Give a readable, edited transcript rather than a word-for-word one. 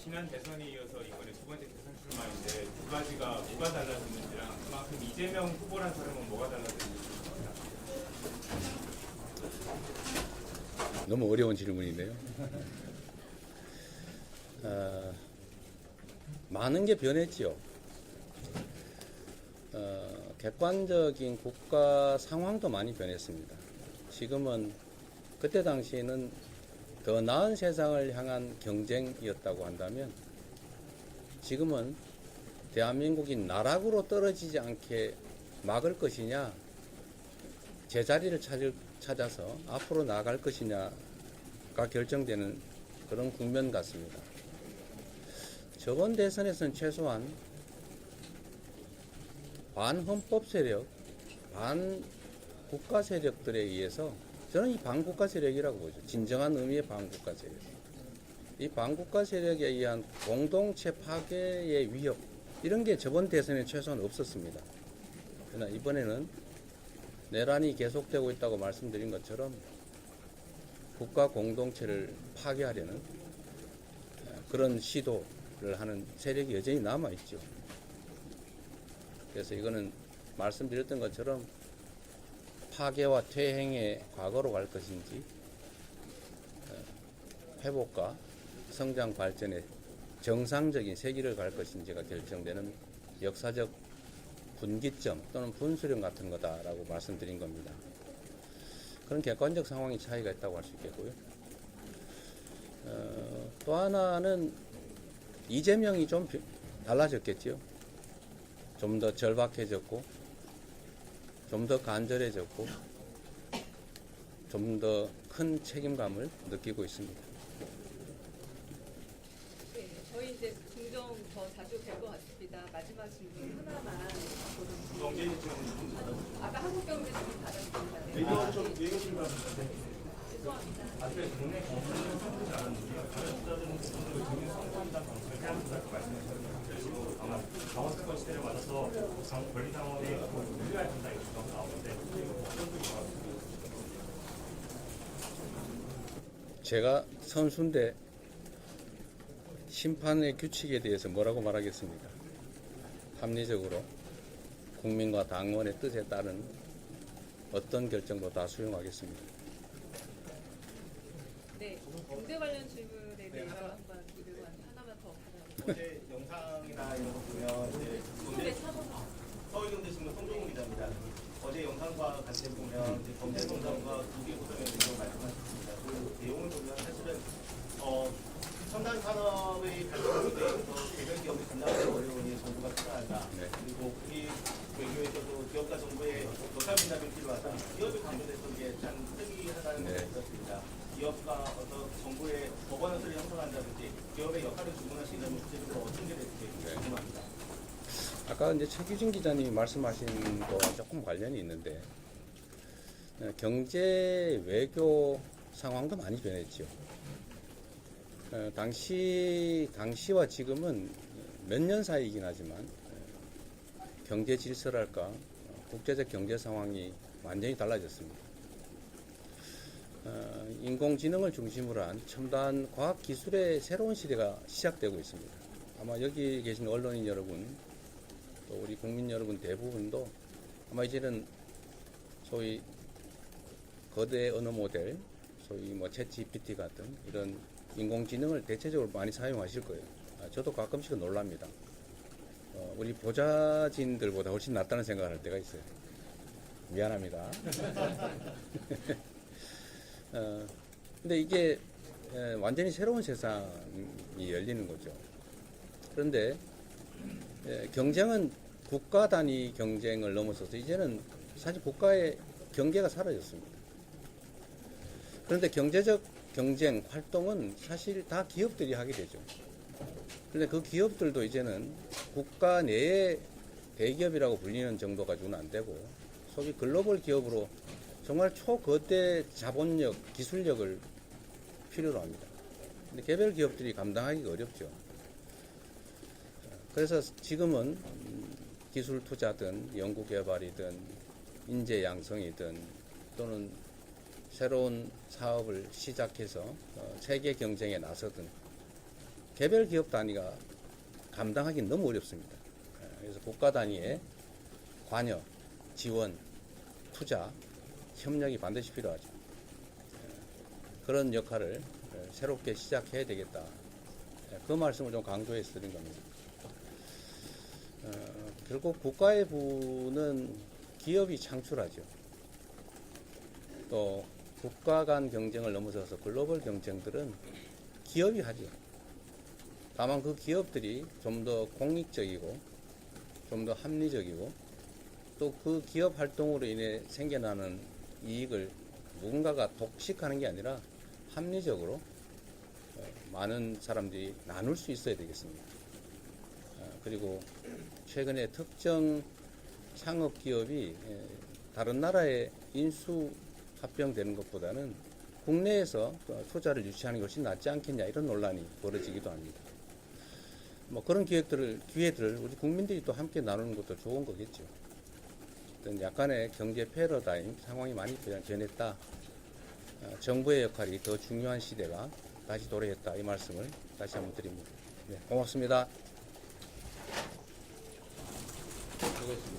지난 대선에 이어서 이번에 두 번째 대선 출마인데 두 가지가 뭐가 달라졌는지랑 그만큼 이재명 후보란 사람은 뭐가 달라졌는지 궁금합니다. 너무 어려운 질문이네요. 많은 게 변했지요. 객관적인 국가 상황도 많이 변했습니다. 지금은 그때 당시에는 더 나은 세상을 향한 경쟁이었다고 한다면 지금은 대한민국이 나락으로 떨어지지 않게 막을 것이냐, 제자리를 찾아서 앞으로 나아갈 것이냐가 결정되는 그런 국면 같습니다. 저번 대선에서는 최소한 반헌법 세력, 반국가 세력들에 의해서 저는 이 반국가 세력이라고 보죠. 진정한 의미의 반국가 세력. 이 반국가 세력에 의한 공동체 파괴의 위협, 이런 게 저번 대선에 최소한 없었습니다. 그러나 이번에는 내란이 계속되고 있다고 말씀드린 것처럼 국가 공동체를 파괴하려는 그런 시도를 하는 세력이 여전히 남아있죠. 그래서 이거는 말씀드렸던 것처럼 파괴와 퇴행의 과거로 갈 것인지 회복과 성장 발전의 정상적인 세기를 갈 것인지가 결정되는 역사적 분기점 또는 분수령 같은 거다라고 말씀드린 겁니다. 그런 객관적 상황이 차이가 있다고 할 수 있겠고요. 또 하나는 이재명이 좀 달라졌겠죠. 좀 더 절박해졌고 좀 더 간절해졌고 좀 더 큰 책임감을 느끼고 있습니다. 네, 저희 이제 종종 더 자주 뵐 것 같습니다. 마지막 질문 하나만 아까 한국경제 질문 받았습니다. 네. 외교 출마하셨는데 죄송합니다. 앞에 국내 경제는 성공지 않았는데요. 다른 투자자는 국내 성공한다는 방송을 해야 말씀하셨는데 그리고 아마 방어사건 시대를 맞아서 권리 상황에 유리할 된다 이런 주장도 나오는데 어떤 분이 나왔습니까? 제가 선수인데 심판의 규칙에 대해서 뭐라고 말하겠습니까? 합리적으로 국민과 당원의 뜻에 따른 어떤 결정도 다 수용하겠습니다. 네, 경제 관련 질문에 대해서 한번 이대로 하나만 더 받아볼게요. 어제 영상이나 이런 거 보면 이제 네, 차번호. 서울경제신문 송종훈 기자입니다. 어제 영상과 같이 보면 이제 경제성장과 국기 호전에 대해서 말씀하셨습니다. 그 내용을 보면 사실은 첨단 산업의 발전에 대해서 개별 기업이 감당하기 어려우니 정부가 투자한다. 네. 그리고 우리 외교에서도 기업과 정부의 역할 분담이 필요하다. 기업이 강조돼서 이게 참 특이하다는 네. 것이 있었습니다. 기업과 어떤 정부의 법원을 형성한다든지 기업의 역할을 주문할 수 있는 구체적으로 어떤 게 될지 궁금합니다. 아까 이제 최규진 기자님이 말씀하신 거와 조금 관련이 있는데 경제 외교 상황도 많이 변했죠. 당시와 지금은 몇 년 사이이긴 하지만 경제 질서랄까 국제적 경제 상황이 완전히 달라졌습니다. 인공지능을 중심으로 한 첨단 과학 기술의 새로운 시대가 시작되고 있습니다. 아마 여기 계신 언론인 여러분 또 우리 국민 여러분 대부분도 아마 이제는 소위 거대 언어 모델, 소위 뭐 챗GPT 같은 이런 인공지능을 대체적으로 많이 사용하실 거예요. 저도 가끔씩은 놀랍니다. 우리 보좌진들보다 훨씬 낫다는 생각을 할 때가 있어요. 미안합니다. 근데 이게 완전히 새로운 세상이 열리는 거죠. 그런데 경쟁은 국가 단위 경쟁을 넘어서서 이제는 사실 국가의 경계가 사라졌습니다. 그런데 경제적 경쟁 활동은 사실 다 기업들이 하게 되죠. 그런데 그 기업들도 이제는 국가 내의 대기업이라고 불리는 정도 가지고는 안 되고 소위 글로벌 기업으로 정말 초거대 자본력, 기술력을 필요로 합니다. 근데 개별 기업들이 감당하기가 어렵죠. 그래서 지금은 기술 투자든 연구 개발이든 인재 양성이든 또는 새로운 사업을 시작해서 세계 경쟁에 나서든 개별 기업 단위가 감당하기 너무 어렵습니다. 그래서 국가 단위의 관여, 지원, 투자, 협력이 반드시 필요하죠. 그런 역할을 새롭게 시작해야 되겠다. 그 말씀을 좀 강조해서 드린 겁니다. 결국 국가의 부는 기업이 창출하죠. 또 국가 간 경쟁을 넘어서서 글로벌 경쟁들은 기업이 하죠. 다만 그 기업들이 좀 더 공익적이고 좀 더 합리적이고 또 그 기업 활동으로 인해 생겨나는 이익을 누군가가 독식하는 게 아니라 합리적으로 많은 사람들이 나눌 수 있어야 되겠습니다. 그리고 최근에 특정 상업기업이 다른 나라에 인수 합병되는 것보다는 국내에서 투자를 유치하는 것이 낫지 않겠냐 이런 논란이 벌어지기도 합니다. 뭐 그런 기회들을 우리 국민들이 또 함께 나누는 것도 좋은 거겠죠. 어떤 약간의 경제 패러다임 상황이 많이 변했다. 정부의 역할이 더 중요한 시대가 다시 도래했다. 이 말씀을 다시 한번 드립니다. 네, 고맙습니다. 수고했습니다.